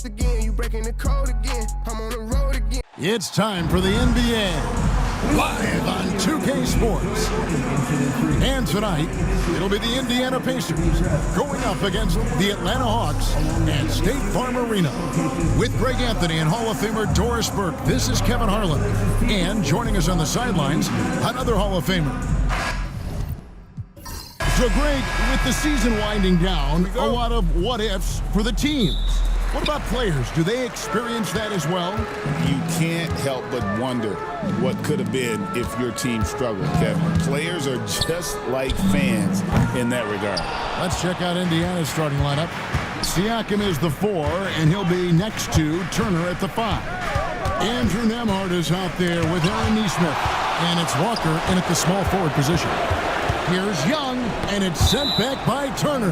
again, you breaking the code again. I'm on the road again. It's time for the NBA, live on 2K Sports. And tonight, it'll be the Indiana Pacers going up against the Atlanta Hawks at State Farm Arena. With Greg Anthony and Hall of Famer Doris Burke, this is Kevin Harlan. And joining us on the sidelines, another Hall of Famer. So Greg, with the season winding down, a lot of what-ifs for the teams. What about players? Do they experience that as well? You can't help but wonder what could have been if your team struggled, Kevin. Players are just like fans in that regard. Let's check out Indiana's starting lineup. Siakam is the 4, and he'll be next to Turner at the 5. Andrew Nembhard is out there with Aaron Nesmith, and it's Walker in at the small forward position. Here's Young, and it's sent back by Turner.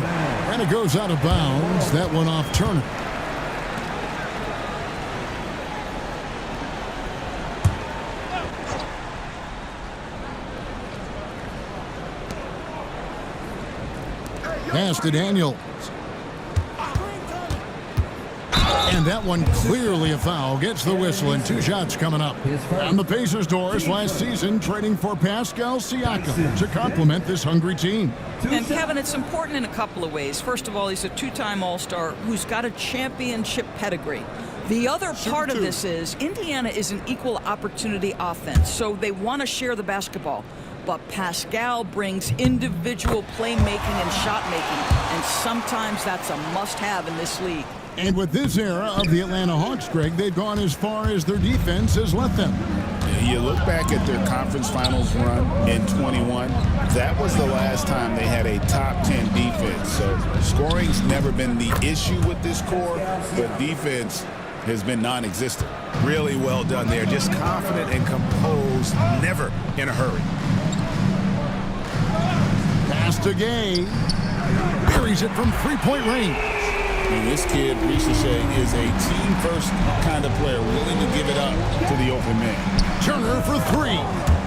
And it goes out of bounds. That one off Turner. Pass to Daniels. And that one clearly a foul. Gets the whistle, and 2 shots coming up. And the Pacers, Doris, last season trading for Pascal Siakam to complement this hungry team. And Kevin, it's important in a couple of ways. First of all, he's a 2-time All-Star who's got a championship pedigree. The other part of this is Indiana is an equal opportunity offense, so they want to share the basketball. But Pascal brings individual playmaking and shot making, and sometimes that's a must-have in this league. And with this era of the Atlanta Hawks, Greg, they've gone as far as their defense has let them. You look back at their conference finals run in 21, that was the last time they had a top 10 defense. So scoring's never been the issue with this core, but defense has been non-existent. Really well done there. Just confident and composed, never in a hurry. Pass to Gay. Buries it from three-point range. And this kid, Ricochet, is a team-first kind of player, willing to give it up to the open man. Turner for 3.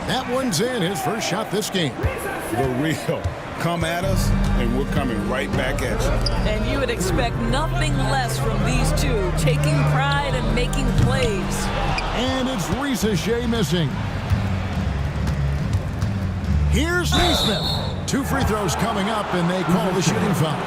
That one's in, his first shot this game. The real. Come at us, and we're coming right back at you. And you would expect nothing less from these two, taking pride and making plays. And it's Ricochet missing. Here's Nesmith. 2 free throws coming up, and they call the shooting foul.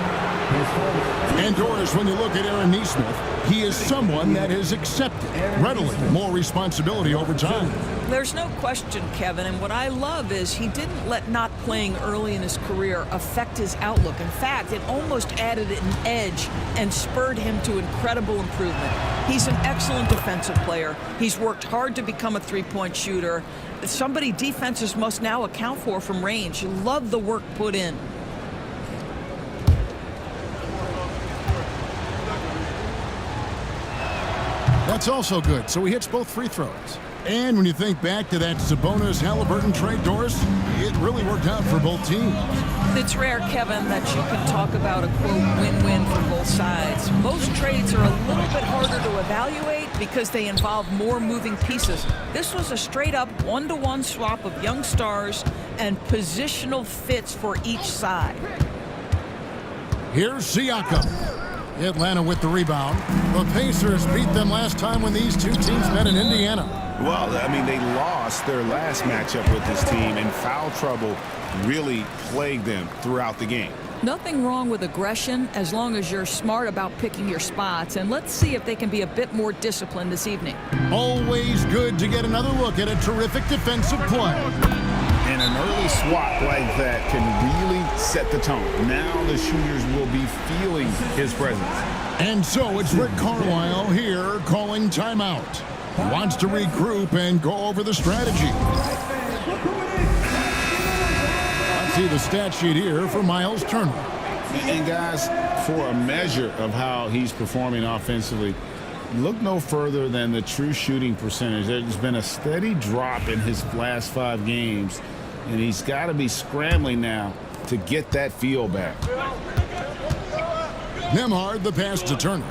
And Doris, when you look at Aaron Nesmith, he is someone that has accepted readily more responsibility over time. There's no question, Kevin, and what I love is he didn't let not playing early in his career affect his outlook. In fact, it almost added an edge and spurred him to incredible improvement. He's an excellent defensive player. He's worked hard to become a three-point shooter. Somebody defenses must now account for from range. You love the work put in. That's also good, so he hits both free throws. And when you think back to that Sabonis-Halliburton trade, Doris, it really worked out for both teams. It's rare, Kevin, that you can talk about a, quote, win-win for both sides. Most trades are a little bit harder to evaluate because they involve more moving pieces. This was a straight-up one-to-one swap of young stars and positional fits for each side. Here's Siakam. Atlanta with the rebound. The Pacers beat them last time when these two teams met in Indiana. Well, I mean, they lost their last matchup with this team, and foul trouble really plagued them throughout the game. Nothing wrong with aggression as long as you're smart about picking your spots. And let's see if they can be a bit more disciplined this evening. Always good to get another look at a terrific defensive play. And an early swat like that can really set the tone. Now the shooters will be feeling his presence. And so it's Rick Carlisle here calling timeout. He wants to regroup and go over the strategy. Let's see the stat sheet here for Miles Turner. And guys, for a measure of how he's performing offensively, look no further than the true shooting percentage. There's been a steady drop in his last 5 games, and he's got to be scrambling now to get that feel back. Nembhard, the pass to Turner.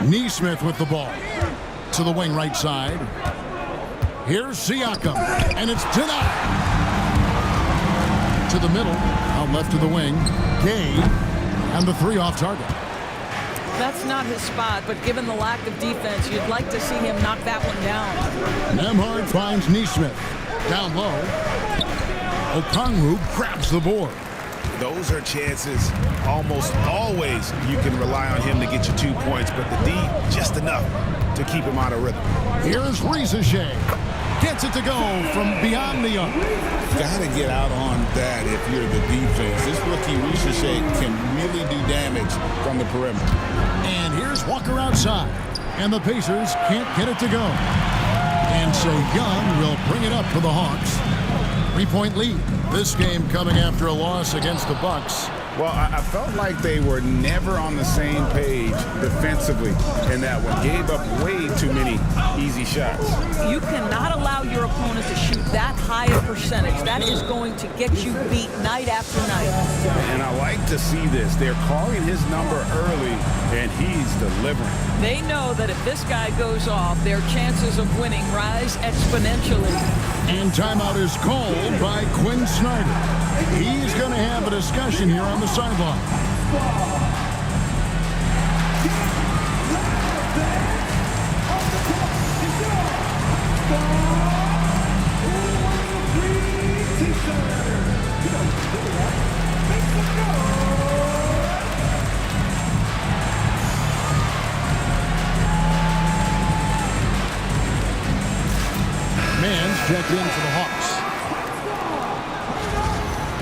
Nesmith with the ball. To the wing right side. Here's Siakam, and it's denied. To the middle, out left to the wing. Gay, and the 3 off target. That's not his spot, but given the lack of defense, you'd like to see him knock that one down. Nemhard finds Neesmith. Down low. Okongwu grabs the board. Those are chances almost always you can rely on him to get you 2 points, but the D just enough to keep him out of rhythm. Here's Rieseshay. Gets it to go from beyond the arc. Gotta get out on that if you're the defense. This rookie Rieseshay can really do damage from the perimeter. And here's Walker outside. And the Pacers can't get it to go. And so Young will bring it up for the Hawks. 3-point lead. This game coming after a loss against the Bucks. Well, I felt like they were never on the same page defensively in that one. Gave up way too many easy shots. You cannot allow your opponent to shoot that high a percentage. That is going to get you beat night after night. And I like to see this. They're calling his number early, and he's delivering. They know that if this guy goes off, their chances of winning rise exponentially. And timeout is called by Quinn Snyder. He's going to have a discussion here on the sideline. Mann's checked in for the Hawks.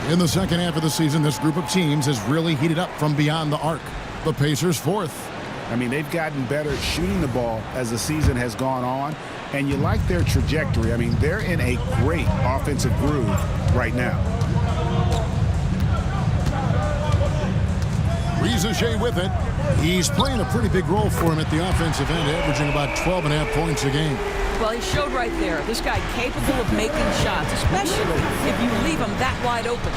In the second half of the season, this group of teams has really heated up from beyond the arc. The Pacers fourth. I mean, they've gotten better at shooting the ball as the season has gone on, and you like their trajectory. I mean, they're in a great offensive groove right now. Rieseshay with it. He's playing a pretty big role for him at the offensive end, averaging about 12.5 points a game. Well, he showed right there. This guy capable of making shots, especially if you leave him that wide open.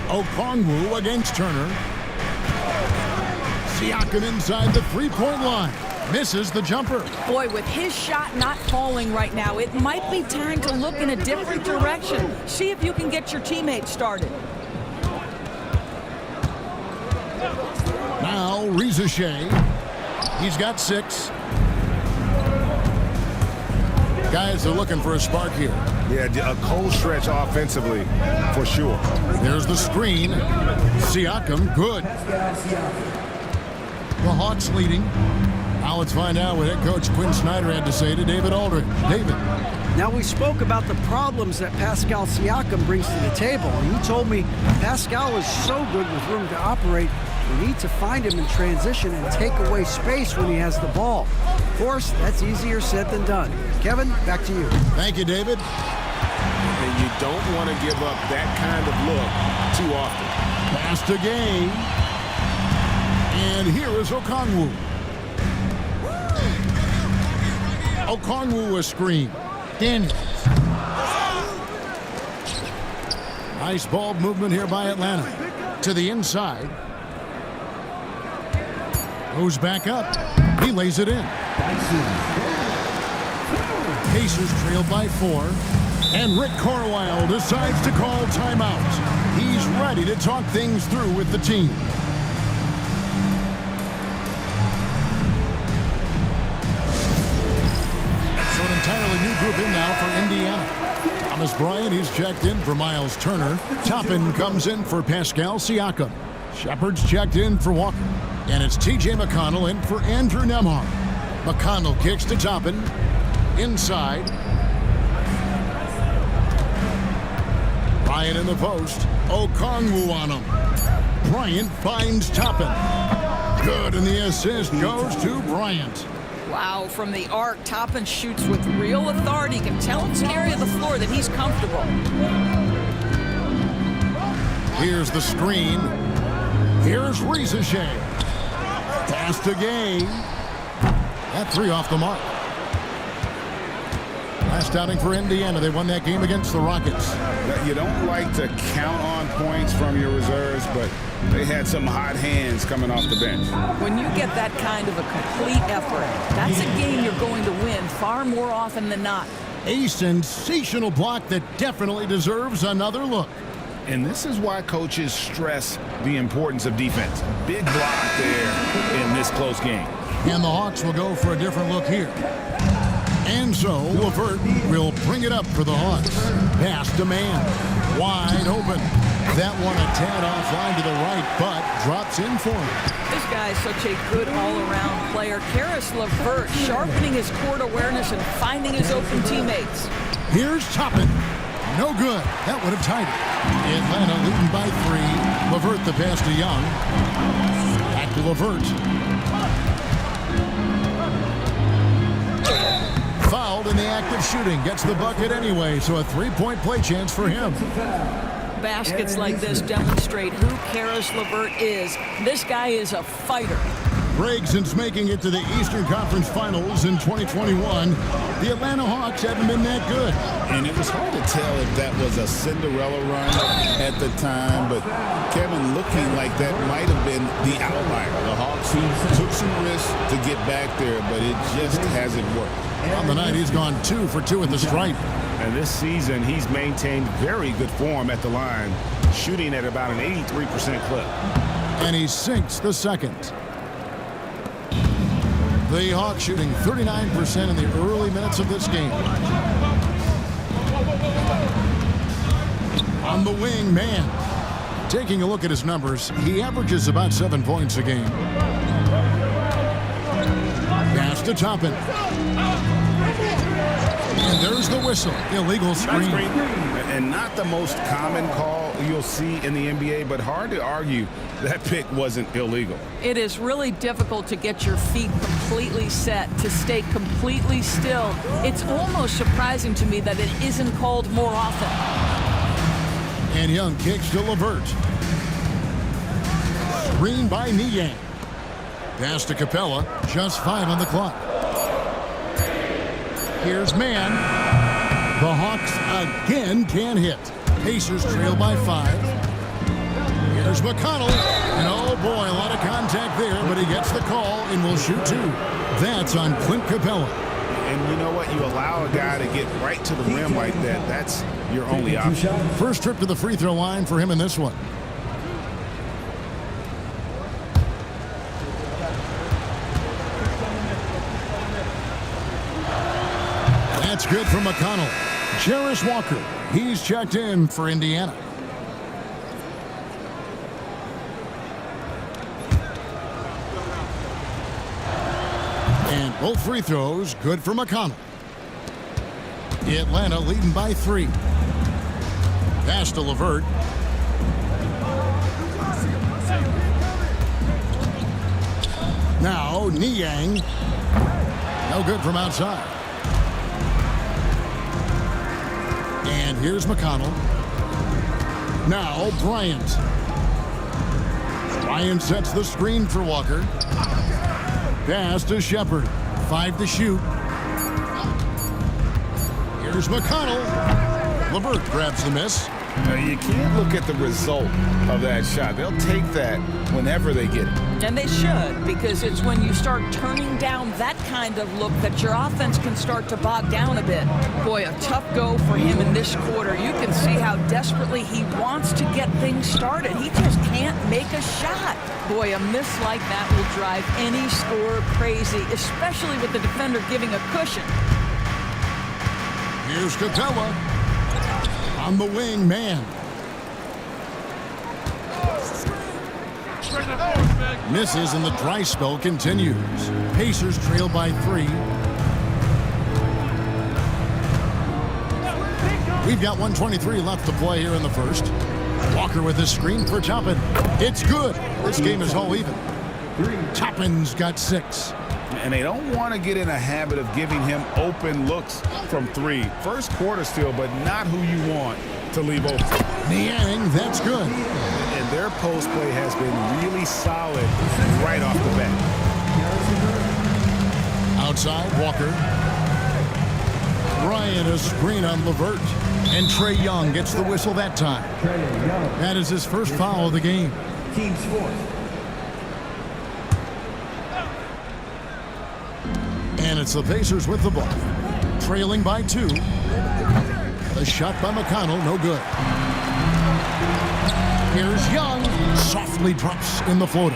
Okongwu against Turner. Siakam inside the three-point line. Misses the jumper. Boy, with his shot not falling right now, it might be time to look in a different direction. See if you can get your teammates started. Now, Rieseshay. He's got 6. Guys are looking for a spark here. Yeah, a cold stretch offensively, for sure. There's the screen. Siakam, good. The Hawks leading. Now let's find out what head coach Quinn Snyder had to say to David Aldridge. David. Now, we spoke about the problems that Pascal Siakam brings to the table, and he told me Pascal is so good with room to operate. We need to find him in transition and take away space when he has the ball. Of course, that's easier said than done. Kevin, back to you. Thank you, David. And you don't want to give up that kind of look too often. Pass to Gay. And here is Okongwu. Okongwu a screen. Daniels. Nice ball movement here by Atlanta. To the inside. Goes back up. He lays it in. Pacers trail by 4. And Rick Carlisle decides to call timeout. He's ready to talk things through with the team. So an entirely new group in now for Indiana. Thomas Bryant, he's checked in for Miles Turner. Toppin comes in for Pascal Siakam. Shepard's checked in for Walker. And it's T.J. McConnell in for Andrew Nemhard. McConnell kicks to Toppin. Inside. Bryant in the post. Okongwu on him. Bryant finds Toppin. Good, and the assist goes to Bryant. Wow, from the arc, Toppin shoots with real authority. You can tell it's an area of the floor that he's comfortable. Here's the screen. Here's Rieseshay. Pass to Gay. That 3 off the mark. Last outing for Indiana. They won that game against the Rockets. You don't like to count on points from your reserves, but they had some hot hands coming off the bench. When you get that kind of a complete effort, that's a game you're going to win far more often than not. A sensational block that definitely deserves another look. And this is why coaches stress the importance of defense. Big block there in this close game. And the Hawks will go for a different look here. And so LeVert will bring it up for the Hawks. Pass to man. Wide open. That one a tad offline to the right, but drops in for him. This guy is such a good all-around player. Karis LeVert sharpening his court awareness and finding his open teammates. Here's Toppin. No good. That would have tied it. Atlanta leading by 3. LeVert the pass to Young. Back to LeVert. Fouled in the act of shooting. Gets the bucket anyway, so a 3-point play chance for him. Baskets like this demonstrate who Karis LeVert is. This guy is a fighter. Greg, since making it to the Eastern Conference Finals in 2021, the Atlanta Hawks haven't been that good. And it was hard to tell if that was a Cinderella run at the time, but Kevin, looking like that might have been the outlier. The Hawks took some risks to get back there, but it just hasn't worked. On the night, he's gone 2 for 2 at the stripe. And this season, he's maintained very good form at the line, shooting at about an 83% clip. And he sinks the second. The Hawks shooting 39% in the early minutes of this game. On the wing, man. Taking a look at his numbers, he averages about 7 points a game. Pass to Toppin. And there's the whistle. Illegal screen. And not the most common call you'll see in the NBA, but hard to argue that pick wasn't illegal. It is really difficult to get your feet completely set, to stay completely still. It's almost surprising to me that it isn't called more often. And Young kicks to LeVert. Screen by Niang. Pass to Capella. Just 5 on the clock. Here's man. The Hawks again can't hit. Pacers trail by 5. Here's McConnell. And oh boy, a lot of contact there, but he gets the call and will shoot 2. That's on Clint Capella. And you know what? You allow a guy to get right to the rim like that. That's your only option. First trip to the free throw line for him in this one. That's good for McConnell. Jarris Walker, he's checked in for Indiana. And both free throws good for McConnell. Atlanta leading by 3. Pass to LeVert. Now Niang. No good from outside. And here's McConnell. Now Bryant. Bryant sets the screen for Walker. Pass to Shepard. 5 to shoot. Here's McConnell. LeVert grabs the miss. Now, you can't look at the result of that shot. They'll take that whenever they get it. And they should, because it's when you start turning down that kind of look that your offense can start to bog down a bit. Boy, a tough go for him in this quarter. You can see how desperately he wants to get things started. He just can't make a shot. Boy, a miss like that will drive any scorer crazy, especially with the defender giving a cushion. Here's Capella. On the wing, man. Misses and the dry spell continues. Pacers trail by 3. We've got 1:23 left to play here in the first. Walker with his screen for Toppin. It's good. This game is all even. Toppin's got 6. And they don't want to get in a habit of giving him open looks from 3. First quarter still, but not who you want to leave open. Niang, that's good. And their post play has been really solid right off the bat. Outside, Walker. Bryant a screen on LeVert. And Trae Young gets the whistle that time. That is his first foul of the game. Team's 4th. And it's the Pacers with the ball. Trailing by 2. A shot by McConnell, no good. Here's Young. Softly drops in the floater.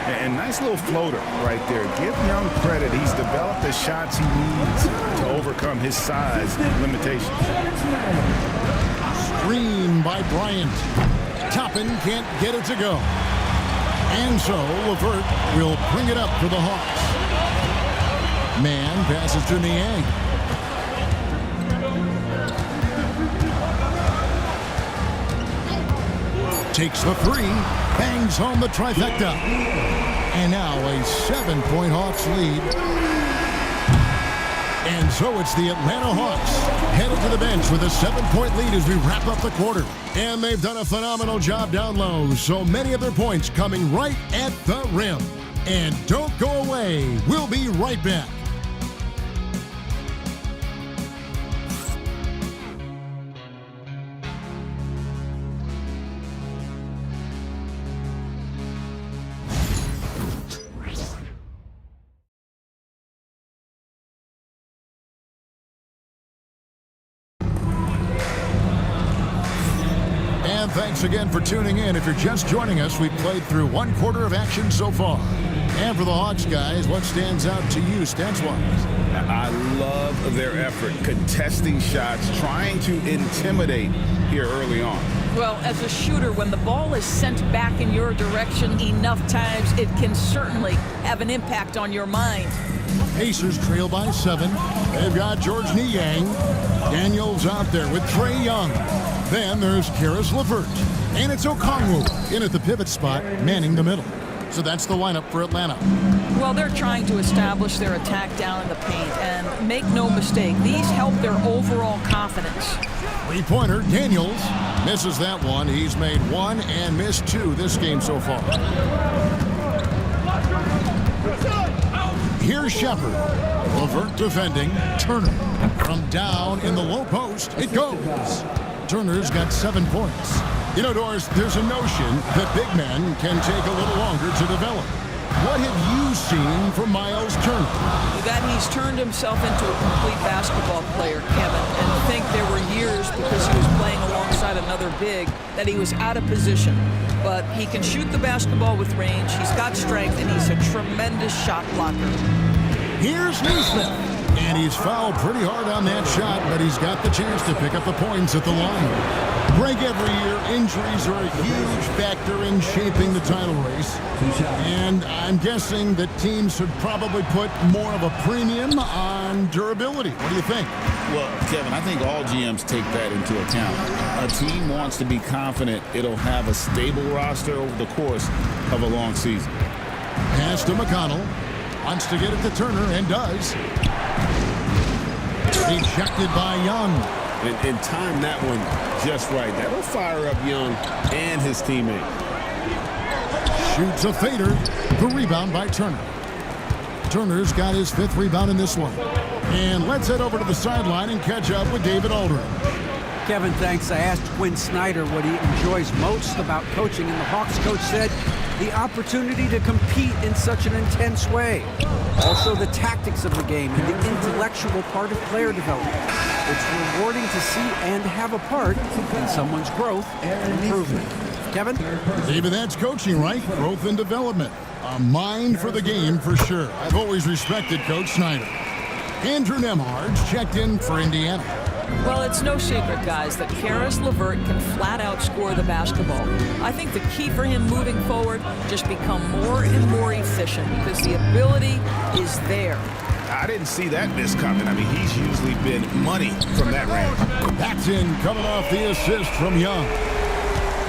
And nice little floater right there. Give Young credit. He's developed the shots he needs to overcome his size limitations. Screen by Bryant. Toppin can't get it to go. And so LeVert will bring it up for the Hawks. Man passes to Niang. Takes the three. Bangs home the trifecta. And now a 7-point Hawks lead. And so it's the Atlanta Hawks headed to the bench with a 7-point lead as we wrap up the quarter. And they've done a phenomenal job down low. So many of their points coming right at the rim. And don't go away. We'll be right back. And thanks again for tuning in. If you're just joining us, we've played through 1 quarter of action so far. And for the Hawks guys, what stands out to you stats-wise? I love their effort, contesting shots, trying to intimidate here early on. Well, as a shooter, when the ball is sent back in your direction enough times, it can certainly have an impact on your mind. Pacers trail by 7. They've got George Niang. Daniels out there with Trae Young. Then there's Karis LeVert. And it's Okongwu in at the pivot spot, manning the middle. So that's the lineup for Atlanta. Well, they're trying to establish their attack down in the paint. And make no mistake, these help their overall confidence. Three-pointer, Daniels. Misses that one. He's made 1 and missed 2 this game so far. Here's Shepard. LeVert defending. Turner. From down in the low post, it goes. Turner's got 7 points. You know, Doris, there's a notion that big men can take a little longer to develop. What have you seen from Miles Turner? That he's turned himself into a complete basketball player, Kevin. And I think there were years, because he was playing alongside another big, that he was out of position. But he can shoot the basketball with range. He's got strength, and he's a tremendous shot blocker. Here's Neesmith. And he's fouled pretty hard on that shot, but he's got the chance to pick up the points at the line. Greg, every year, injuries are a huge factor in shaping the title race. And I'm guessing that teams should probably put more of a premium on durability. What do you think? Well, Kevin, I think all GMs take that into account. A team wants to be confident it'll have a stable roster over the course of a long season. Pass to McConnell. Wants to get it to Turner, and does. Ejected by Young. And time that one just right. That'll fire up Young and his teammate. Shoots a fader. The rebound by Turner. Turner's got his 5th rebound in this one. And let's head over to the sideline and catch up with David Aldridge. Kevin, thanks. I asked Quinn Snyder what he enjoys most about coaching, and the Hawks coach said the opportunity to compete in such an intense way. Also, the tactics of the game and the intellectual part of player development. It's rewarding to see and have a part in someone's growth and improvement. Kevin? David, that's coaching, right? Growth and development. A mind for the game for sure. I've always respected Coach Snyder. Andrew Nembhard's checked in for Indiana. Well, it's no secret, guys, that Karis LeVert can flat out score the basketball. I think the key for him moving forward, just become more and more efficient, because the ability is there. I didn't see that miss coming. I mean, he's usually been money from that range. That's in, coming off the assist from Young.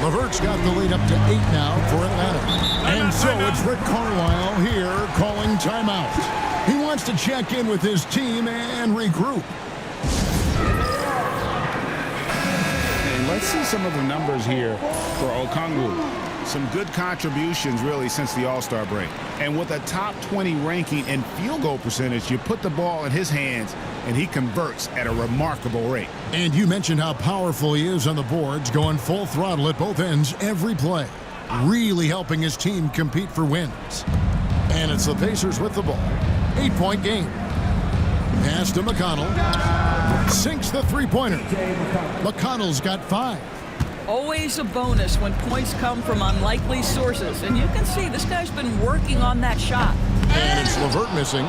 LeVert's got the lead up to 8 now for Atlanta. And so it's Rick Carlisle here calling timeout. He wants to check in with his team and regroup. Let's see some of the numbers here for Okongwu. Some good contributions, really, since the All-Star break. And with a top 20 ranking and field goal percentage, you put the ball in his hands, and he converts at a remarkable rate. And you mentioned how powerful he is on the boards, going full throttle at both ends every play. Really helping his team compete for wins. And it's the Pacers with the ball. 8-point game. Pass to McConnell. Sinks the three-pointer. McConnell's got 5. Always a bonus when points come from unlikely sources. And you can see this guy's been working on that shot. And it's LeVert missing.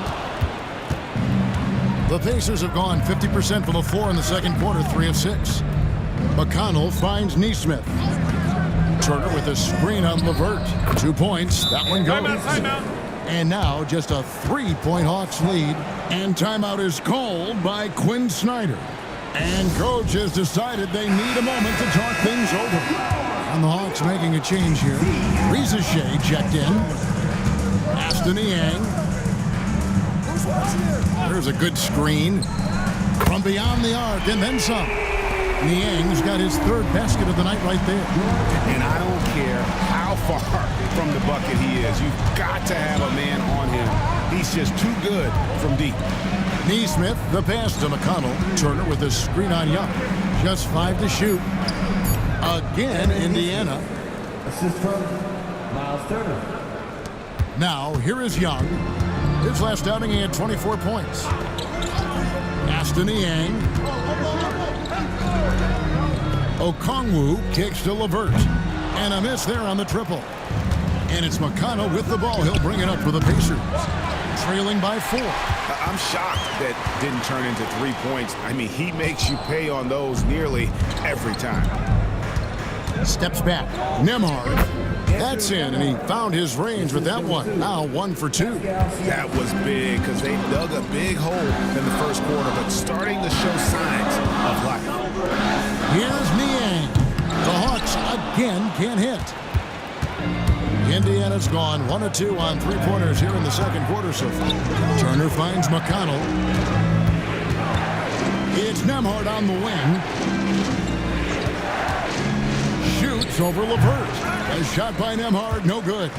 The Pacers have gone 50% from the floor in the second quarter, 3 of 6. McConnell finds Neesmith. Turner with a screen on LeVert. 2 points. That one goes. Timeout. And now just a 3-point Hawks lead. And timeout is called by Quinn Snyder. And coach has decided they need a moment to talk things over. And the Hawks making a change here. Reza Shea checked in. Aston Yang. There's a good screen from beyond the arc and then some. Niang's got his 3rd basket of the night right there. And I don't care how far from the bucket he is. You've got to have a man on him. He's just too good from deep. Neesmith, the pass to McConnell. Turner with a screen on Young. Just 5 to shoot. Again, Indiana. Assist from Miles Turner. Now, here is Young. His last outing, he had 24 points. Aston Yang. Okongwu kicks to LeVert. And a miss there on the triple. And it's McConnell with the ball. He'll bring it up for the Pacers. Trailing by 4. I'm shocked that didn't turn into 3 points. I mean, he makes you pay on those nearly every time. Steps back. Nembhard. That's in, and he found his range with that one. Now 1 for 2. That was big because they dug a big hole in the first quarter, but starting to show signs of life. Here's Niang. The Hawks again can't hit. Indiana's gone 1 of 2 on 3-pointers here in the second quarter so far. Turner finds McConnell. It's Nembhard on the wing. Shoots over LeVert. A shot by Nembhard, no good.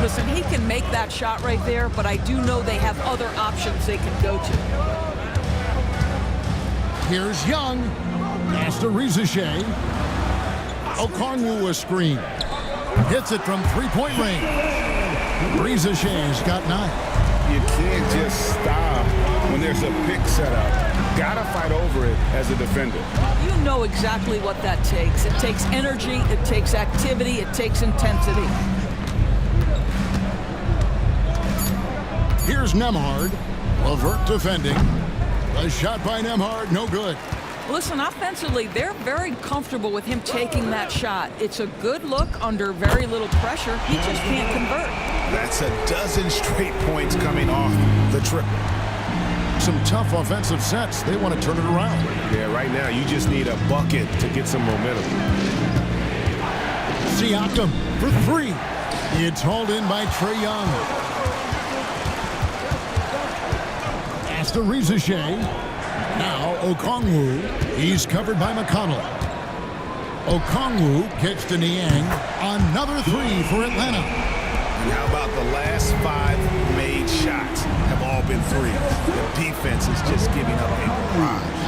Listen, he can make that shot right there, but I do know they have other options they can go to. Here's Young. Pass to Reza Shea. Okongwu a screen. Hits it from 3-point range. Reza Shea's got 9. You can't just stop when there's a pick set up. Gotta fight over it as a defender. You know exactly what that takes. It takes energy, it takes activity, it takes intensity. Here's Nembhard. LeVert defending. A shot by Nembhard, no good. Listen, offensively, they're very comfortable with him taking that shot. It's a good look under very little pressure. He just can't convert. That's a dozen straight points coming off the triple. Some tough offensive sets. They want to turn it around. Yeah, right now you just need a bucket to get some momentum. Siakam for 3. It's hauled in by Trae Young. Pass to Reza Shea. Now Okongwu. He's covered by McConnell. Okongwu kicks to Niang. Another 3 for Atlanta. And how about the last 5 made shots have all been threes? The defense is just giving up a barrage.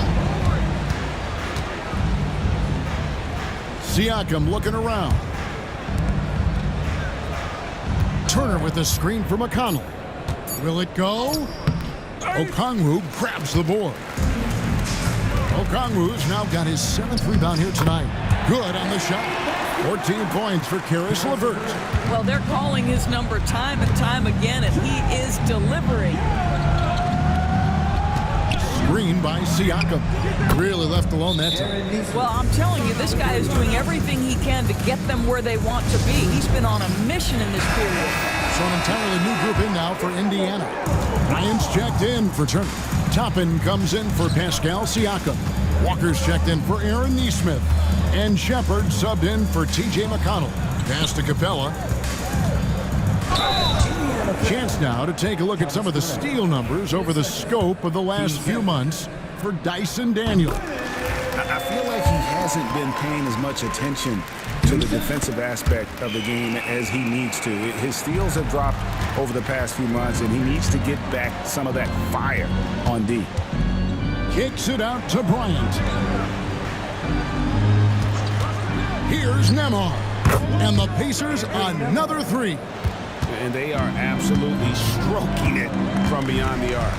Siakam looking around. Turner with a screen for McConnell. Will it go? Okongwu grabs the board. Okongwu's now got his 7th rebound here tonight. Good on the shot. 14 points for Caris LeVert. Well, they're calling his number time and time again, and he is delivering. Screen by Siakam. Really left alone that time. Well, I'm telling you, this guy is doing everything he can to get them where they want to be. He's been on a mission in this period. So an entirely new group in now for Indiana. Ryan's checked in for Turner. Toppin comes in for Pascal Siakam. Walker's checked in for Aaron Neesmith. And Shepard subbed in for T.J. McConnell. Pass to Capella. Chance now to take a look at some of the steal numbers over the scope of the last few months for Dyson Daniel. I feel like he hasn't been paying as much attention to the defensive aspect of the game as he needs to. His steals have dropped over the past few months, and he needs to get back some of that fire on D. Kicks it out to Bryant. Here's Nembhard. And the Pacers another 3. And they are absolutely stroking it from beyond the arc.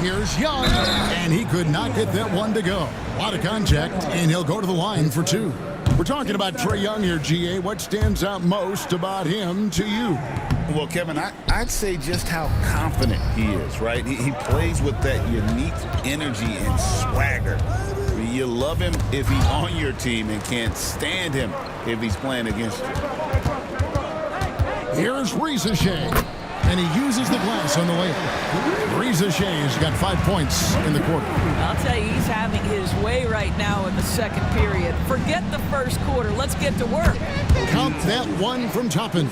Here's Young, and he could not get that one to go. A lot of contact, and he'll go to the line for 2. We're talking about Trae Young here, GA. What stands out most about him to you? Well, Kevin, I'd say just how confident he is, right? He plays with that unique energy and swagger. You love him if he's on your team and can't stand him if he's playing against you. Here's Shea, and he uses the glass on the layup. Shea's got 5 points in the quarter. I'll tell you, he's having his way right now in the second period. Forget the first quarter. Let's get to work. Count that one from Toppin.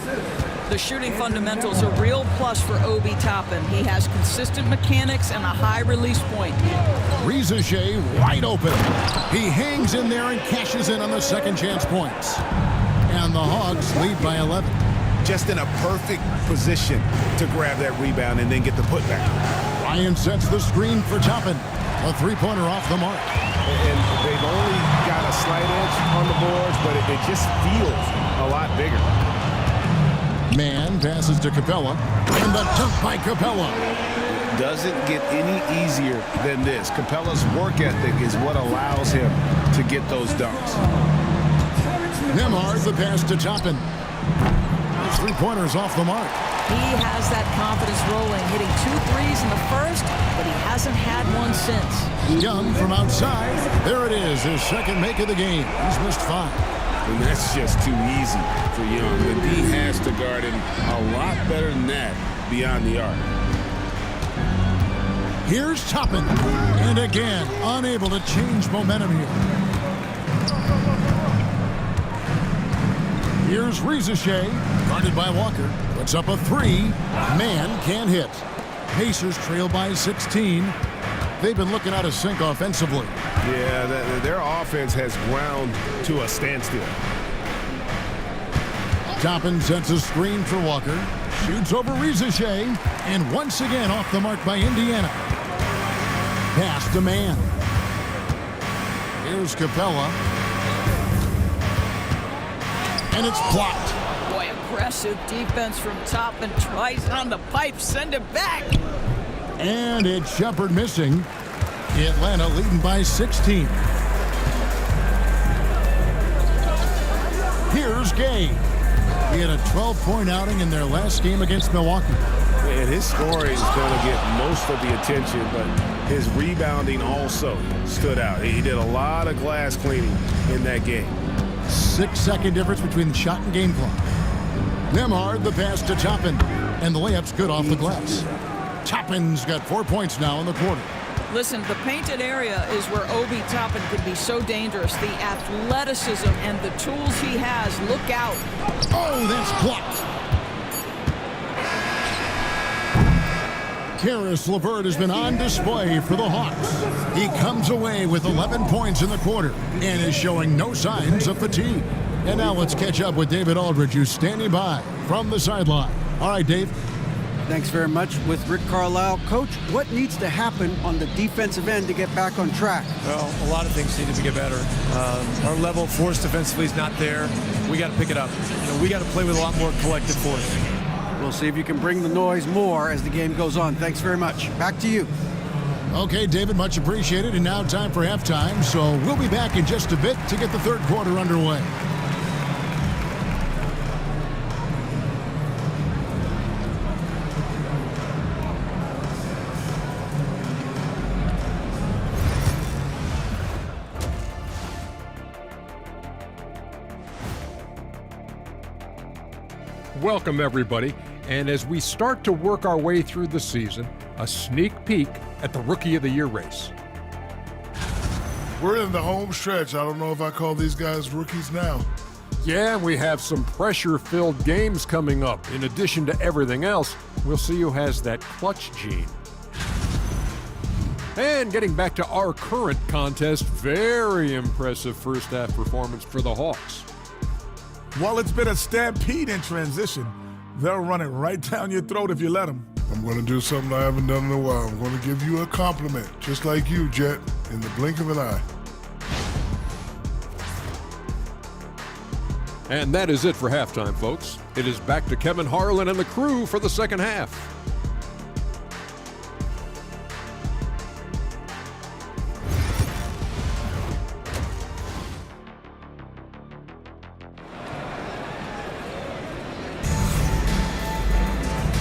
The shooting fundamentals are a real plus for Obi Toppin. He has consistent mechanics and a high release point. Shea wide open. He hangs in there and cashes in on the second chance points. And the Hawks lead by 11. Just in a perfect position to grab that rebound and then get the putback. Ryan sets the screen for Toppin. A three-pointer off the mark. And they've only got a slight edge on the boards, but it just feels a lot bigger. Man passes to Capella, and the dunk by Capella. Doesn't get any easier than this. Capella's work ethic is what allows him to get those dunks. Nembhard the pass to Toppin. Three-pointers off the mark. He has that confidence rolling, hitting 2 threes in the first, but he hasn't had one since. Young from outside. There it is, his second make of the game. He's missed 5. And that's just too easy for Young. The D has to guard him a lot better than that beyond the arc. Here's Toppin. And again, unable to change momentum here. Here's Shea, guarded by Walker. Puts up a 3. Man can't hit. Pacers trail by 16. They've been looking out of sync offensively. Yeah, their offense has ground to a standstill. Toppin sets a screen for Walker. Shoots over Shea. And once again off the mark by Indiana. Pass to Man. Here's Capella. And it's blocked. Boy, aggressive defense from Toppin. Tries on the pipe, send it back. And it's Shepard missing. Atlanta leading by 16. Here's Gay. He had a 12-point outing in their last game against Milwaukee. And his scoring is going to get most of the attention, but his rebounding also stood out. He did a lot of glass cleaning in that game. 6-second difference between the shot and game clock. Nembhard the pass to Toppin, and the layup's good off the glass. Toppin's got 4 points now in the quarter. Listen, the painted area is where Obi Toppin could be so dangerous. The athleticism and the tools he has. Look out. Oh, that's blocked. Karis LeVert has been on display for the Hawks. He comes away with 11 points in the quarter and is showing no signs of fatigue. And now let's catch up with David Aldridge, who's standing by from the sideline. All right, Dave. Thanks very much. With Rick Carlisle. Coach, what needs to happen on the defensive end to get back on track? Well, a lot of things need to get better. Our level of force defensively is not there. We got to pick it up. We got to play with a lot more collective force. We'll see if you can bring the noise more as the game goes on. Thanks very much. Back to you. Okay, David, much appreciated. And now time for halftime. So we'll be back in just a bit to get the third quarter underway. Welcome, everybody. And as we start to work our way through the season, a sneak peek at the Rookie of the Year race. We're in the home stretch. I don't know if I call these guys rookies now. Yeah, we have some pressure-filled games coming up. In addition to everything else, we'll see who has that clutch gene. And getting back to our current contest, very impressive first-half performance for the Hawks. While it's been a stampede in transition, they'll run it right down your throat if you let them. I'm going to do something I haven't done in a while. I'm going to give you a compliment, just like you, Jet, in the blink of an eye. And that is it for halftime, folks. It is back to Kevin Harlan and the crew for the second half.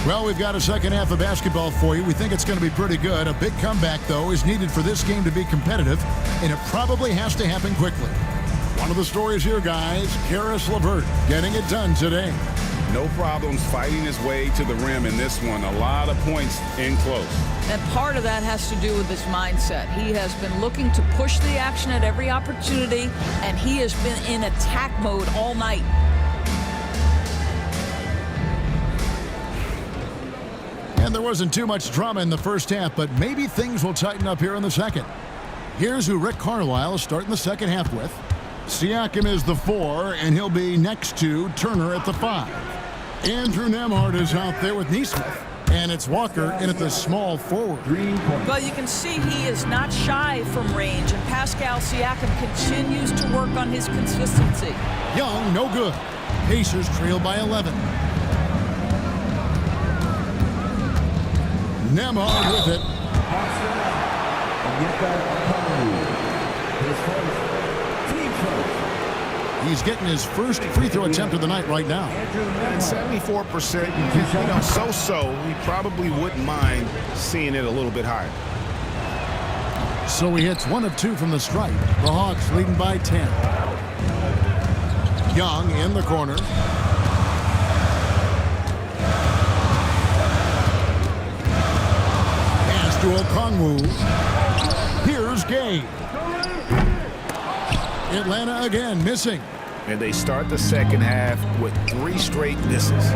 Well, we've got a second half of basketball for you. We think it's going to be pretty good. A big comeback, though, is needed for this game to be competitive, and it probably has to happen quickly. One of the stories here, guys, Karis LeVert getting it done today. No problems fighting his way to the rim in this one. A lot of points in close. And part of that has to do with his mindset. He has been looking to push the action at every opportunity, and he has been in attack mode all night. And there wasn't too much drama in the first half, but maybe things will tighten up here in the second. Here's who Rick Carlisle is starting the second half with. Siakam is the 4, and he'll be next to Turner at the 5. Andrew Nembhard is out there with Nesmith, and it's Walker in at the small forward. Well, you can see he is not shy from range, and Pascal Siakam continues to work on his consistency. Young, no good. Pacers trail by 11. Nembhard with it. He's getting his first free throw attempt of the night right now. At 74%, so-so. He probably wouldn't mind seeing it a little bit higher. So he hits 1 of 2 from the stripe. The Hawks leading by 10. Young in the corner. Pass to Okongwu. Here's Gay. Atlanta again missing. And they start the second half with 3 straight misses.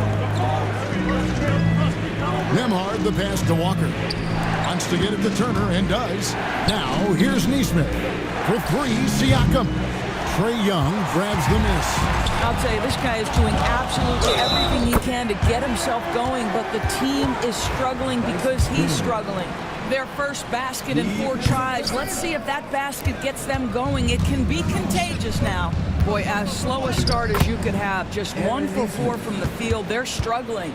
Nembhard the pass to Walker. Wants to get it to Turner and does. Now here's Nesmith. For 3, Siakam. Trae Young grabs the miss. I'll tell you, this guy is doing absolutely everything he can to get himself going, but the team is struggling because he's struggling. Their first basket in 4 tries. Let's see if that basket gets them going. It can be contagious now. Boy, as slow a start as you could have. Just 1 for 4 from the field. They're struggling.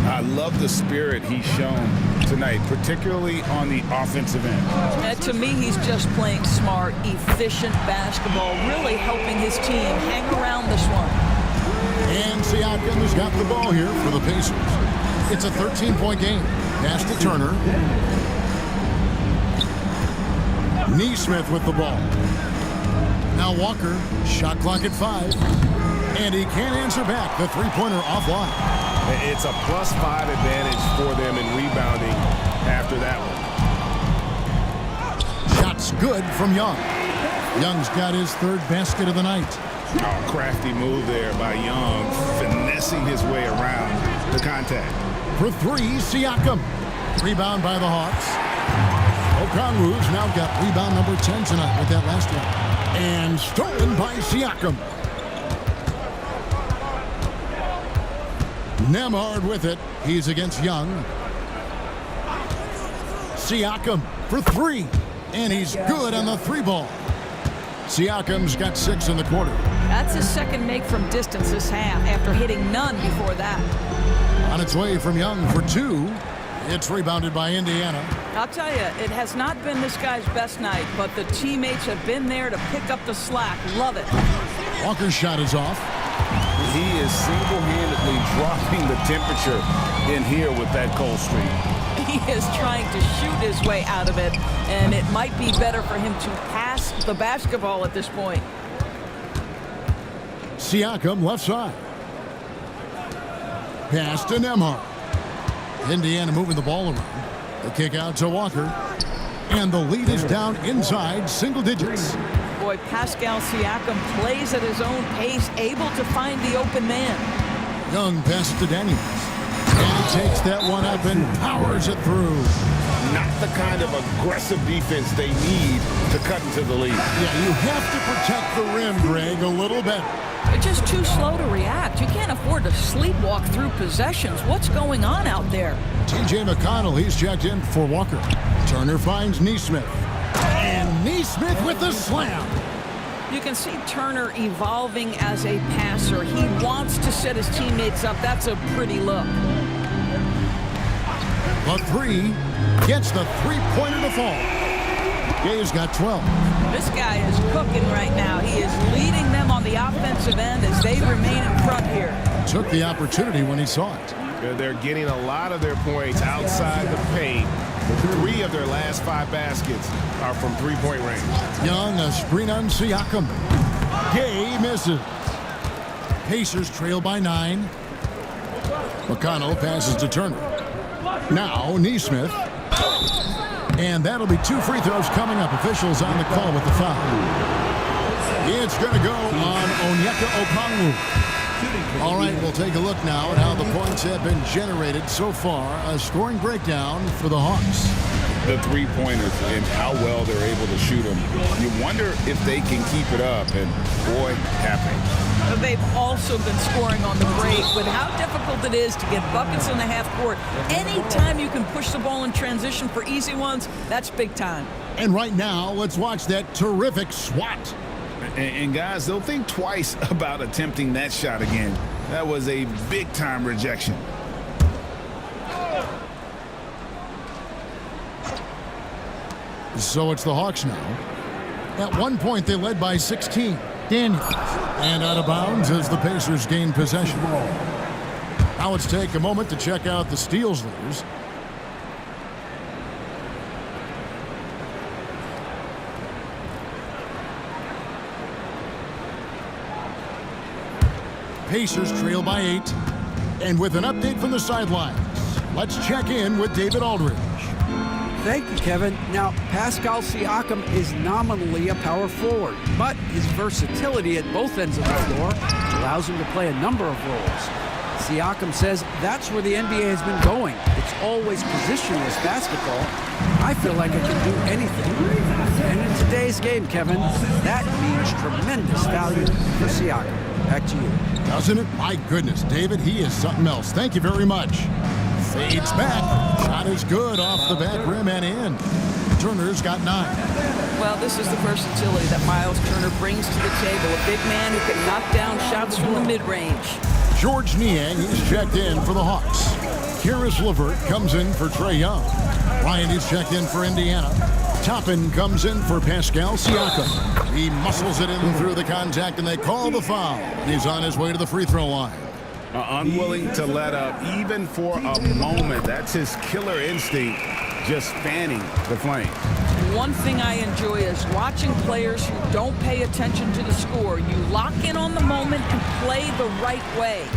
I love the spirit he's shown tonight, particularly on the offensive end. To me, he's just playing smart, efficient basketball, really helping his team hang around this one. And Siakam has got the ball here for the Pacers. It's a 13-point game. Pass to Turner. Nesmith with the ball. Now Walker, shot clock at 5. And he can't answer back. The three-pointer offline. It's a +5 advantage for them in rebounding after that one. Shots good from Young. Young's got his 3rd basket of the night. Oh, crafty move there by Young, finessing his way around the contact. For 3, Siakam. Rebound by the Hawks. Okongwu's now got rebound number 10 tonight with that last one. And stolen by Siakam. Nembhard with it. He's against Young. Siakam for 3. And he's good on the 3-ball. Siakam's got 6 in the quarter. That's his 2nd make from distance this half after hitting none before that. On its way from Young for 2. It's rebounded by Indiana. I'll tell you, it has not been this guy's best night, but the teammates have been there to pick up the slack. Love it. Walker's shot is off. He is single-handedly dropping the temperature in here with that cold streak. He is trying to shoot his way out of it, and it might be better for him to pass the basketball at this point. Siakam left side. Pass to Nembhard. Indiana moving the ball around. The kick out to Walker. And the lead is down inside single digits. Boy, Pascal Siakam plays at his own pace, able to find the open man. Young passes to Daniels. And he takes that one up and powers it through. Not the kind of aggressive defense they need to cut into the lead. Yeah, you have to protect the rim, Greg, a little better. They're just too slow to react. You can't afford to sleepwalk through possessions. What's going on out there? T.J. McConnell, he's checked in for Walker. Turner finds Nesmith. And Nesmith with the slam. You can see Turner evolving as a passer. He wants to set his teammates up. That's a pretty look. The 3 gets the three-pointer to fall. Gay's got 12. This guy is cooking right now. He is leading them on the offensive end as they remain in front here. Took the opportunity when he saw it. They're getting a lot of their points outside the paint. 3 of their last 5 baskets are from three-point range. Young, a screen on Siakam. Gay misses. Pacers trail by 9. McConnell passes to Turner. Now Neesmith. And that'll be 2 free throws coming up. Officials on the call with the foul. It's going to go on Onyeka Okongwu. All right, we'll take a look now at how the points have been generated so far. A scoring breakdown for the Hawks. The three-pointers and how well they're able to shoot them. You wonder if they can keep it up, and boy, have they. But they've also been scoring on the break. With how difficult it is to get buckets in the half court, anytime you can push the ball in transition for easy ones, that's big time. And right now, let's watch that terrific swat. And guys, they'll think twice about attempting that shot again. That was a big-time rejection. So it's the Hawks now. At one point, they led by 16. Daniels. And out of bounds as the Pacers gain possession. Now let's take a moment to check out the steals leaders. Pacers trail by 8. And with an update from the sidelines, let's check in with David Aldridge. Thank you, Kevin. Now, Pascal Siakam is nominally a power forward, but his versatility at both ends of the floor allows him to play a number of roles. Siakam says that's where the NBA has been going. It's always positionless basketball. I feel like I can do anything. And in today's game, Kevin, that means tremendous value for Siakam. Back to you. Doesn't it? My goodness, David, he is something else. Thank you very much. Fades back. Shot is good off the back rim and in. Turner's got 9. Well, this is the versatility that Miles Turner brings to the table. A big man who can knock down shots from the mid-range. George Niang is checked in for the Hawks. Karis LeVert comes in for Trae Young. Ryan is checked in for Indiana. Toppin comes in for Pascal Siakam. He muscles it in through the contact, and they call the foul. He's on his way to the free throw line. Unwilling to let up even for a moment. That's his killer instinct, just fanning the flames. One thing I enjoy is watching players who don't pay attention to the score. You lock in on the moment and play the right way.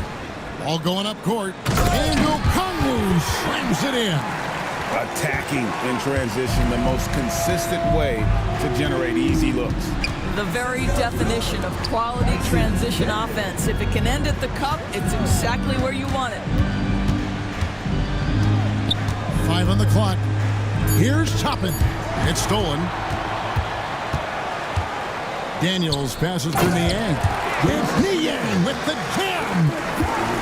All going up court. And Okongwu slams it in. Attacking in transition, the most consistent way to generate easy looks. The very definition of quality transition offense. If it can end at the cup, it's exactly where you want it. 5 on the clock. Here's Toppin. It's stolen. Daniels passes to Niang. It's Niang with the jam.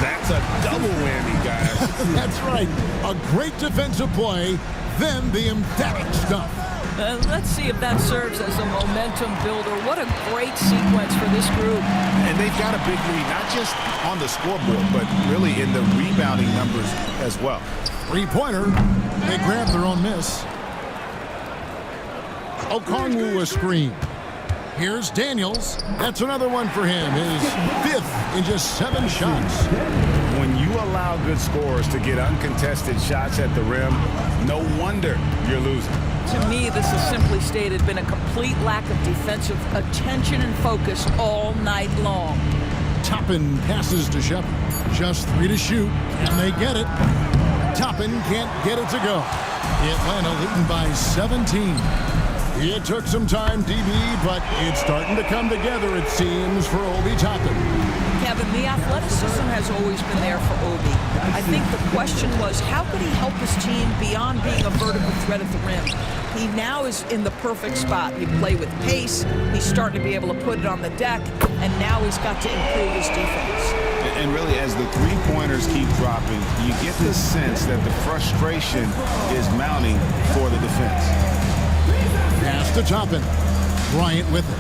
That's a double whammy, guys. That's right. A great defensive play, then the emphatic stuff. Let's see if that serves as a momentum builder. What a great sequence for this group. And they've got a big lead, not just on the scoreboard, but really in the rebounding numbers as well. Three-pointer. They grab their own miss. Okongwu a screen. Here's Daniels. That's another one for him. His 5th in just 7 shots. When you allow good scorers to get uncontested shots at the rim, no wonder you're losing. To me, this has simply stated been a complete lack of defensive attention and focus all night long. Toppin passes to Shepard. Just 3 to shoot, and they get it. Toppin can't get it to go. Atlanta leading by 17. It took some time, DB, but it's starting to come together, it seems, for Obi Toppin. Kevin, the athleticism has always been there for Obi. I think the question was, how could he help his team beyond being a vertical threat at the rim? He now is in the perfect spot. He play with pace, he's starting to be able to put it on the deck, and now he's got to improve his defense. And really, as the three-pointers keep dropping, you get this sense that the frustration is mounting for the defense. Pass to Toppin. Bryant with it.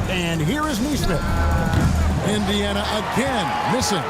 And here is Neesmith. Indiana again missing.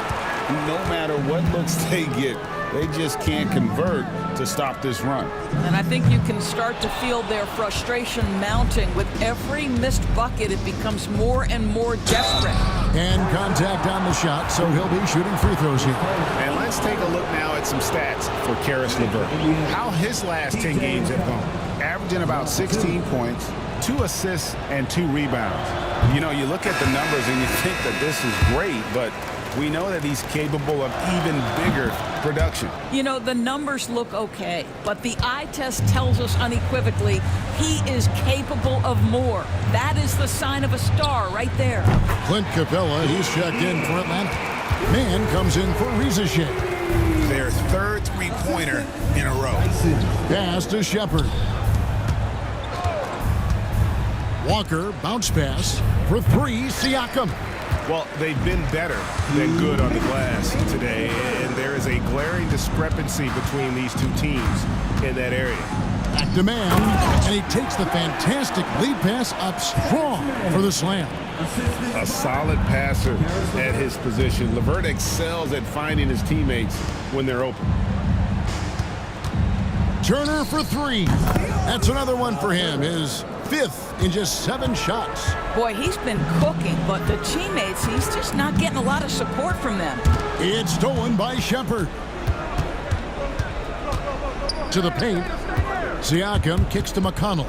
No matter what looks they get, They just can't convert to stop this run. And I think you can start to feel their frustration mounting. With every missed bucket, it becomes more and more desperate. And contact on the shot, so he'll be shooting free throws here. And let's take a look now at some stats for Caris LeVert. How his last 10 games have gone. Averaging about 16 points, 2 assists, and 2 rebounds. You know, you look at the numbers and you think that this is great, but we know that he's capable of even bigger production. You know, the numbers look okay, but the eye test tells us unequivocally he is capable of more. That is the sign of a star right there. Clint Capella, he's checked in for Atlanta. Man comes in for Rizachet. Their third three-pointer in a row. Pass to Shepard. Walker, bounce pass for 3, Siakam. Well, they've been better than good on the glass today, and there is a glaring discrepancy between these two teams in that area. Back to Man, and he takes the fantastic lead pass up strong for the slam. A solid passer at his position. LeVert excels at finding his teammates when they're open. Turner for 3. That's another one for him. His 5th in just 7 shots. Boy, he's been cooking, but the teammates, he's just not getting a lot of support from them. It's stolen by Shepard. To the paint. Siakam kicks to McConnell.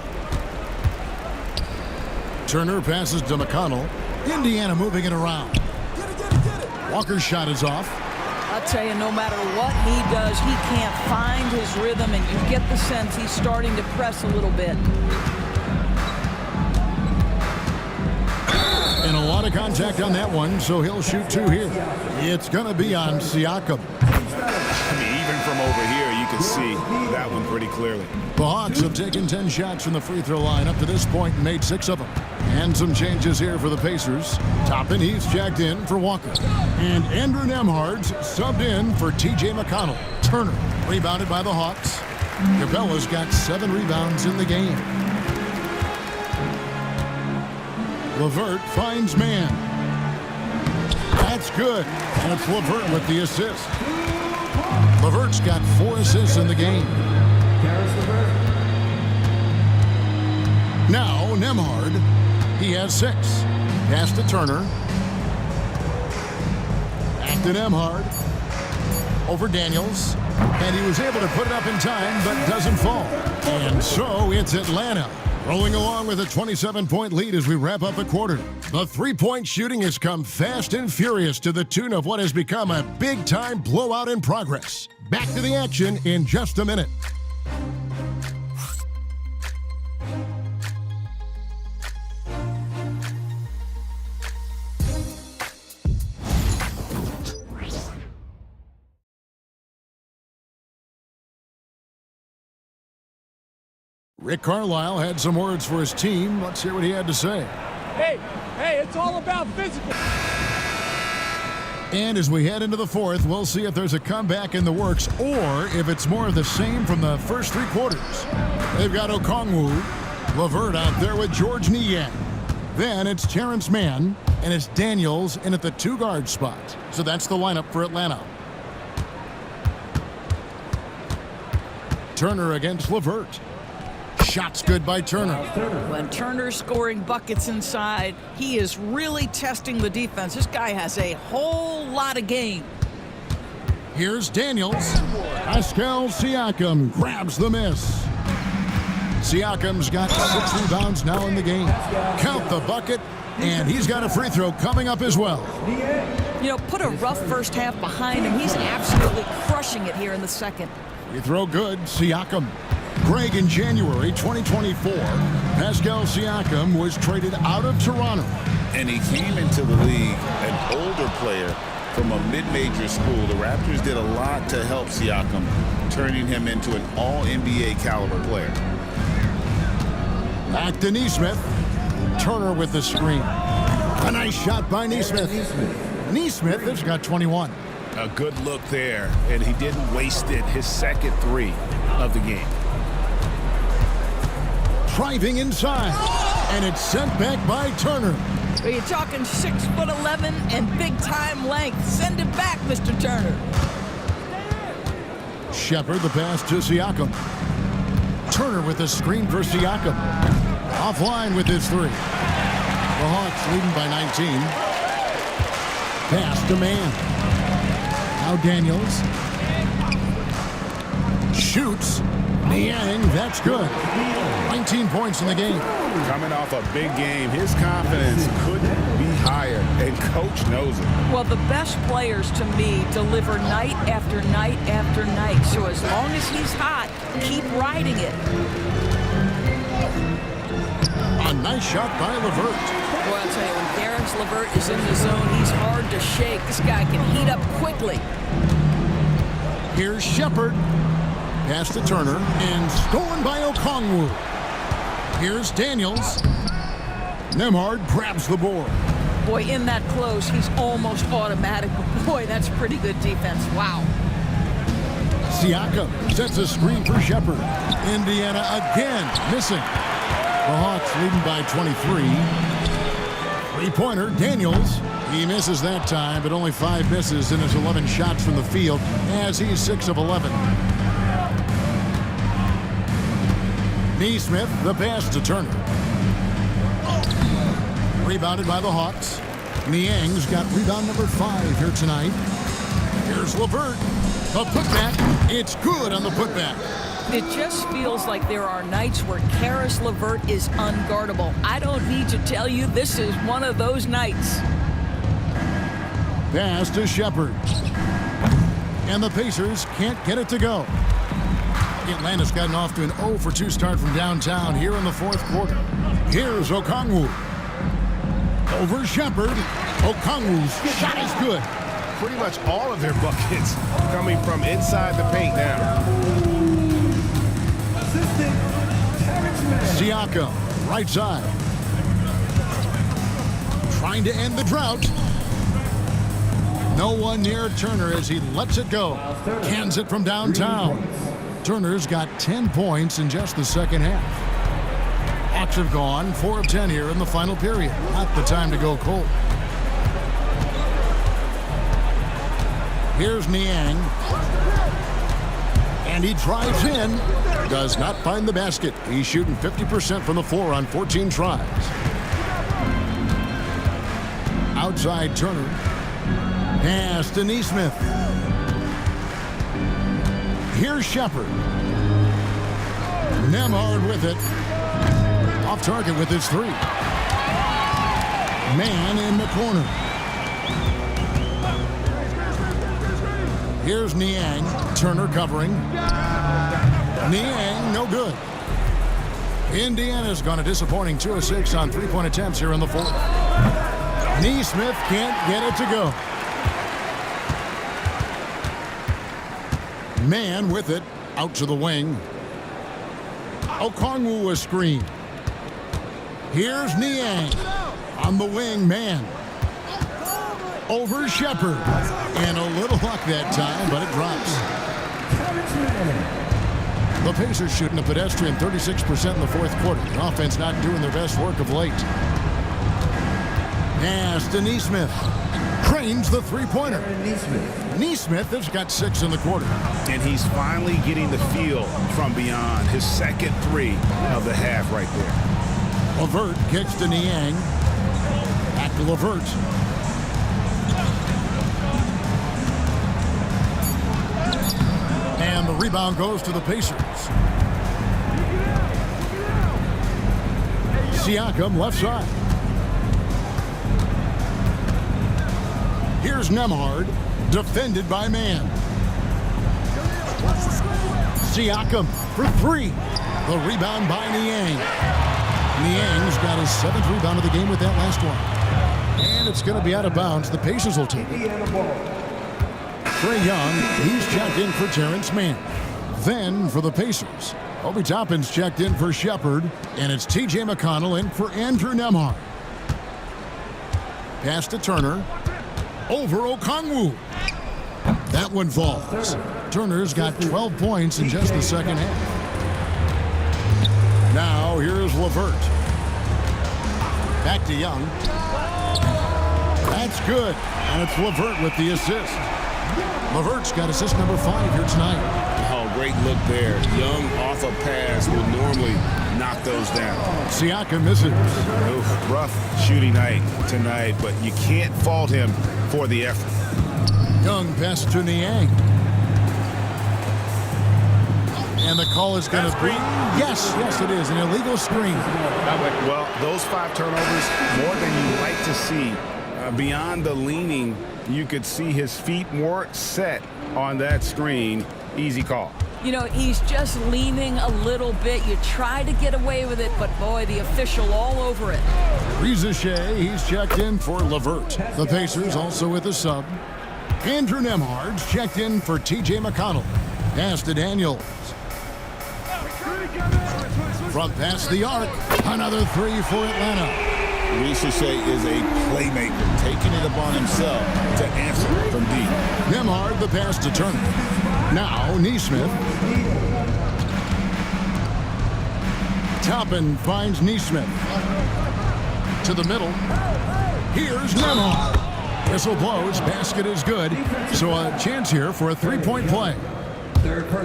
Turner passes to McConnell. Indiana moving it around. Walker's shot is off. I'll tell you, no matter what he does, he can't find his rhythm, and you get the sense he's starting to press a little bit. And a lot of contact on that one, so he'll shoot 2 here. It's going to be on Siakam. I mean, even from over here, you can see that one pretty clearly. The Hawks have taken 10 shots from the free throw line up to this point and made 6 of them. And some changes here for the Pacers. Toppin, he's checked in for Walker. And Andrew Nembhard's subbed in for T.J. McConnell. Turner rebounded by the Hawks. Capella's got 7 rebounds in the game. LeVert finds Man. That's good. And it's LeVert with the assist. LeVert's got 4 assists in the game. Now Nembhard. He has 6. Pass to Turner. Back to Nembhard. Over Daniels. And he was able to put it up in time, but doesn't fall. And so it's Atlanta rolling along with a 27-point lead as we wrap up the quarter. The three-point shooting has come fast and furious to the tune of what has become a big-time blowout in progress. Back to the action in just a minute. Rick Carlisle had some words for his team. Let's hear what he had to say. Hey, it's all about physical. And as we head into the 4th, we'll see if there's a comeback in the works or if it's more of the same from the first 3 quarters. They've got Okongwu, LeVert out there with George Niang. Then it's Terrence Mann, and it's Daniels in at the 2-guard spot. So that's the lineup for Atlanta. Turner against LeVert. Shots good by Turner. When Turner's scoring buckets inside, he is really testing the defense. This guy has a whole lot of game. Here's Daniels. Pascal Siakam grabs the miss. Siakam's got 6 rebounds now in the game. Count the bucket, and he's got a free throw coming up as well. You know, put a rough first half behind him. He's absolutely crushing it here in the second. Free throw good, Siakam. Greg, in January 2024, Pascal Siakam was traded out of Toronto. And he came into the league an older player from a mid-major school. The Raptors did a lot to help Siakam, turning him into an all-NBA caliber player. Back to Nesmith. Turner with the screen. A nice shot by Nesmith. Nesmith has got 21. A good look there, and he didn't waste it. His second 3 of the game. Driving inside, and it's sent back by Turner. Are you talking 6'11" and big-time length? Send it back, Mr. Turner. Shepard, the pass to Siakam. Turner with a screen for Siakam. Offline with his three. The Hawks leading by 19. Pass to Man. Now Daniels. Shoots. Niang, that's good. 19 points in the game. Coming off a big game, his confidence couldn't be higher, and coach knows it. Well, the best players to me deliver night after night after night. So as long as he's hot, keep riding it. A nice shot by LeVert. Boy, I'll tell you, when Karis LeVert is in the zone, he's hard to shake. This guy can heat up quickly. Here's Shepard. Pass to Turner, and stolen by Okongwu. Here's Daniels. Nembhard grabs the board. Boy, in that close, he's almost automatic. But boy, that's pretty good defense. Wow. Siakam sets a screen for Shepard. Indiana again missing. The Hawks leading by 23. Three-pointer, Daniels. He misses that time, but only 5 misses in his 11 shots from the field as he's 6 of 11. Neesmith, the pass to Turner. Rebounded by the Hawks. Niang's got rebound number 5 here tonight. Here's LeVert. The putback. It's good on the putback. It just feels like there are nights where Karis LeVert is unguardable. I don't need to tell you, this is one of those nights. Pass to Shepard. And the Pacers can't get it to go. Atlanta's gotten off to an 0-for-2 start from downtown here in the 4th quarter. Here's Okongwu. Over Shepard. Okongwu's shot is good. Pretty much all of their buckets coming from inside the paint now. Siakam, right side. Trying to end the drought. No one near Turner as he lets it go. Cans it from downtown. Turner's got 10 points in just the second half. Hawks have gone 4 of 10 here in the final period. Not the time to go cold. Here's Niang. And he drives in. Does not find the basket. He's shooting 50% from the floor on 14 tries. Outside Turner. Pass to Neesmith. Here's Shepard. Nembhard with it. Off target with his 3. Man in the corner. Here's Niang. Turner covering. Niang, no good. Indiana's gone a disappointing 2 of 6 on 3-point attempts here in the 4th. Neesmith can't get it to go. Man with it, out to the wing. Okongwu a screen. Here's Niang. On the wing, Man. Over Shepard. And a little luck that time, but it drops. The Pacers shooting a pedestrian 36% in the 4th quarter. The offense not doing their best work of late. Pass to Neesmith. Cranes the 3-pointer. Neesmith has got 6 in the quarter. And he's finally getting the feel from beyond. His second 3 of the half right there. LeVert kicks to Niang. Back to LeVert. And the rebound goes to the Pacers. Siakam left side. Here's Nembhard, defended by Man. Siakam for 3. The rebound by Niang. Niang's got his 7th rebound of the game with that last one. And it's going to be out of bounds. The Pacers will take it. Trae Young, he's checked in for Terrence Mann. Then for the Pacers, Obi Toppin's checked in for Shepard, and it's T.J. McConnell in for Andrew Nembhard. Pass to Turner. Over Okongwu. That one falls. Turner's got 12 points in just the second half. Now here's LeVert. Back to Young. That's good. And it's LeVert with the assist. Levert's got assist number 5 here tonight. Oh, great look there. Young off a pass would normally knock those down. Siakam misses. Oof, rough shooting night tonight, but you can't fault him for the effort. Young pass to Niang. And the call is going to be, yes, it is, an illegal screen. Well, those 5 turnovers, more than you like to see. Beyond the leaning, you could see his feet more set on that screen. Easy call. You know, he's just leaning a little bit. You try to get away with it, but boy, the official all over it. Reza Shea, he's checked in for Levert. The Pacers also with a sub. Andrew Nembhard's checked in for T.J. McConnell. Pass to Daniels. From past the arc, another 3 for Atlanta. Reza Shea is a playmaker, taking it upon himself to answer from deep. Nembhard, the pass to Turner. Now, Nesmith. Toppin finds Nesmith. To the middle. Here's Nembhard. Whistle blows, basket is good. So a chance here for a 3-point play.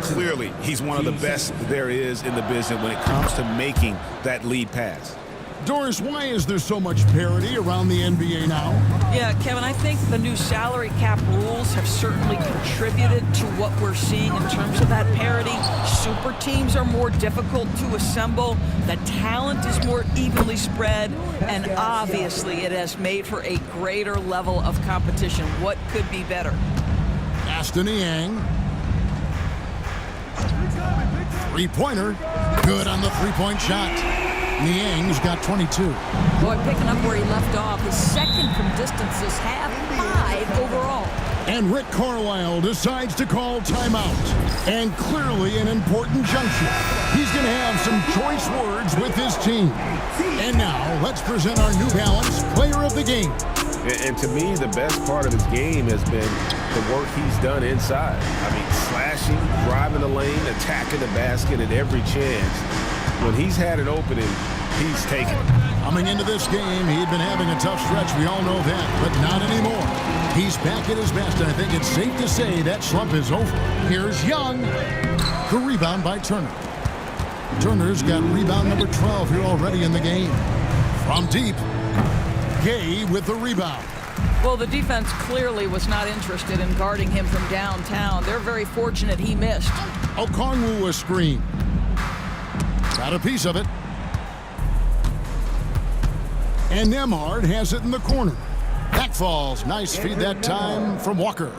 Clearly, he's one of the best there is in the business when it comes to making that lead pass. Doris, why is there so much parity around the NBA now? Yeah, Kevin, I think the new salary cap rules have certainly contributed to what we're seeing in terms of that parity. Super teams are more difficult to assemble. The talent is more evenly spread. And obviously, it has made for a greater level of competition. What could be better? Aston Niang. Three-pointer. Good on the three-point shot. Niang's got 22. Boy, picking up where he left off. His second from distance is half 5 overall. And Rick Carlisle decides to call timeout. And clearly an important juncture. He's going to have some choice words with his team. And now, let's present our New Balance Player of the Game. And to me, the best part of his game has been the work he's done inside. I mean, slashing, driving the lane, attacking the basket at every chance. When he's had an opening, he's taken it. Coming into this game, he'd been having a tough stretch. We all know that, but not anymore. He's back at his best, and I think it's safe to say that slump is over. Here's Young. The rebound by Turner. Turner's got rebound number 12 here already in the game. From deep, Gay with the rebound. Well, the defense clearly was not interested in guarding him from downtown. They're very fortunate he missed. Okongwu a screen. Got a piece of it. And Nembhard has it in the corner. Back falls. Nice feed that time from Walker.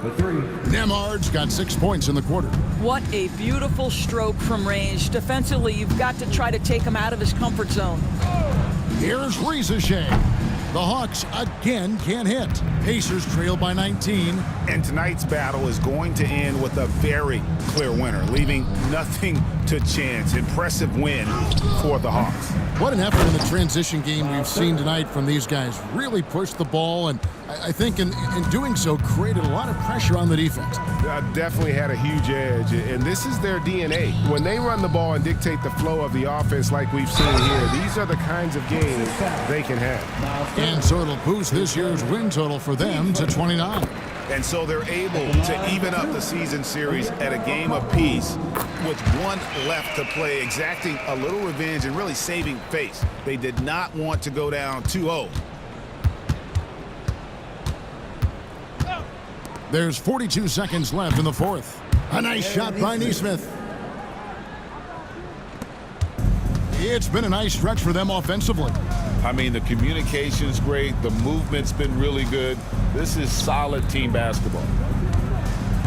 Nembhard's got 6 points in the quarter. What a beautiful stroke from range. Defensively, you've got to try to take him out of his comfort zone. Here's Reza Shea. The Hawks again can't hit. Pacers trail by 19. And tonight's battle is going to end with a very clear winner, leaving nothing to chance. Impressive win for the Hawks. What an effort in the transition game we've seen tonight from these guys. Really pushed the ball, and I think in doing so created a lot of pressure on the defense. Definitely had a huge edge, and this is their DNA. When they run the ball and dictate the flow of the offense like we've seen here, these are the kinds of games they can have. And so it'll boost this year's win total for them to 29. And so they're able to even up the season series at a game apiece with one left to play, exacting a little revenge and really saving face. They did not want to go down 2-0. There's 42 seconds left in the fourth. A nice shot by Nesmith. It's been a nice stretch for them offensively. I mean, the communication's great. The movement's been really good. This is solid team basketball.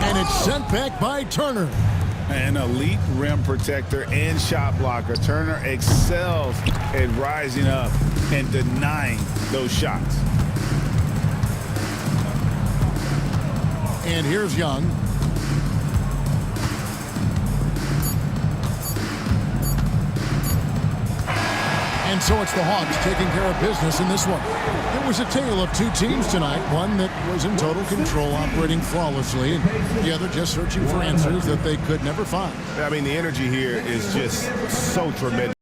And it's sent back by Turner. An elite rim protector and shot blocker. Turner excels at rising up and denying those shots. And here's Young. And so it's the Hawks taking care of business in this one. It was a tale of two teams tonight. One that was in total control, operating flawlessly, and the other just searching for answers that they could never find. I mean, the energy here is just so tremendous.